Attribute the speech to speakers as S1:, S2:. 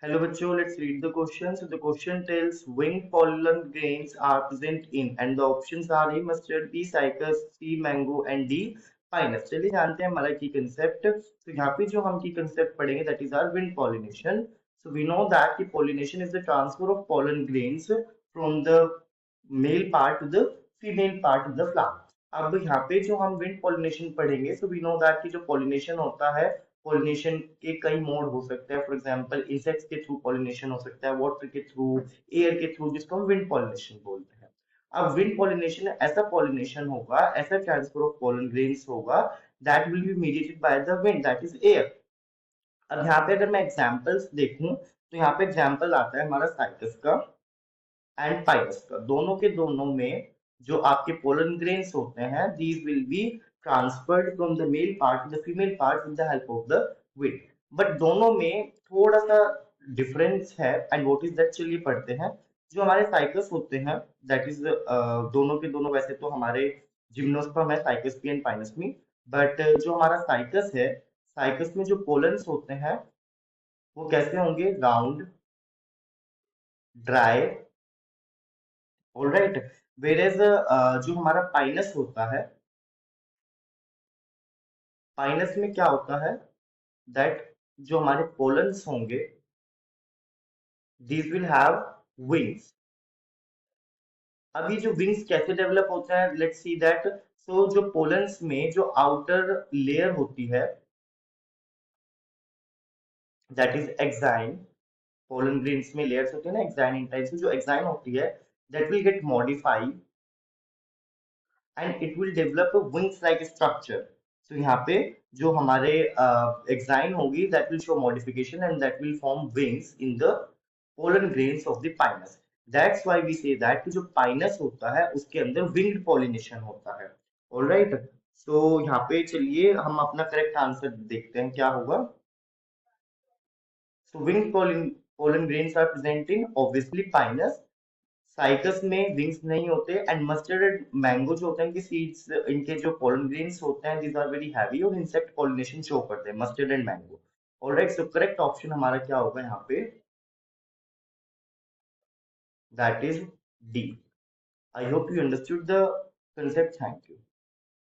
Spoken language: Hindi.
S1: Hello बच्चों, let's read the question. So the question tells winged pollen grains are present in and the options are A mustard, B cypress, C mango and D pinus. चलिए जानते हैं हमारा की concept. तो यहाँ पे जो हम की concept पढ़ेंगे that is our wind pollination. So we know that the pollination is the transfer of pollen grains from the male part to the female part of the flower. अब यहाँ पे जो हम wind pollination पढ़ेंगे so we know that कि जो pollination होता है पॉलिनेशन के कई मोड हो सकते हैं फॉर एग्जांपल इंसेक्ट्स के थ्रू पॉलिनेशन हो सकता है वाटर के थ्रू एयर के थ्रू जिसको हम विंड पॉलिनेशन बोलते हैं अब विंड पॉलिनेशन ऐसा पॉलिनेशन होगा ऐसा ट्रांसफर ऑफ पॉलन ग्रेन्स होगा that will be mediated by the wind that is air अब यहाँ पे अगर मैं एग्जांपल्स देखूं तो यहाँ पे एग्जांपल आता है हमारा साइकस का एंड पाइरस का दोनों के दोनों में जो आपके पोलन ग्रेन्स होते हैं these will be transferred from the male part two the female part with the help of the wind but दोनों में थोड़ा सा डिफरेंस है एंड व्हाट इज दैट चलिए पढ़ते हैं जो हमारे साइकस होते हैं दैट इज दोनों के दोनों वैसे तो हमारे जिम्नोस्पर्म है साइकस एंड पाइनस्मी बट जो हमारा साइकस है साइकस में जो पोलन्स होते हैं वो कैसे होंगे राउंड ड्राई ऑलराइट वेरेज जो हमारा पाइनस होता है पाइनस में क्या होता है दैट जो हमारे पोलन्स होंगे दीज विल हैव विंग्स अभी जो विंग्स कैसे डेवलप होते हैं लेट्स सी दैट सो जो पोलन्स में जो आउटर लेयर होती है that is exine pollen grains में लेयर्स होती है ना एक्साइन इन टाइप से जो एक्साइन होती है that will get modified and it will develop a wings like structure so यहाँ पे जो हमारे एक्साइन होगी that will show modification and that will form wings in the pollen grains of the pinus that's why we say that कि जो पाइनस होता है उसके अंदर विंग्ड पॉलिनेशन होता है ऑलराइट सो यहाँ पे चलिए हम अपना करेक्ट आंसर देखते हैं क्या होगा so winged pollen grains are present in obviously Pinus Cycas में विंग्स नहीं होते एंड मस्टर्ड एंड मैंगो जो होते हैं इनके सीड्स इनके जो पोलन ग्रेन्स होते हैं दीज आर वेरी हैवी और इंसेक्ट पॉलिनेशन शो करते हैं mustard and mango alright so correct option हमारा क्या होगा यहाँ पे that is D I hope you understood the concept. Thank you.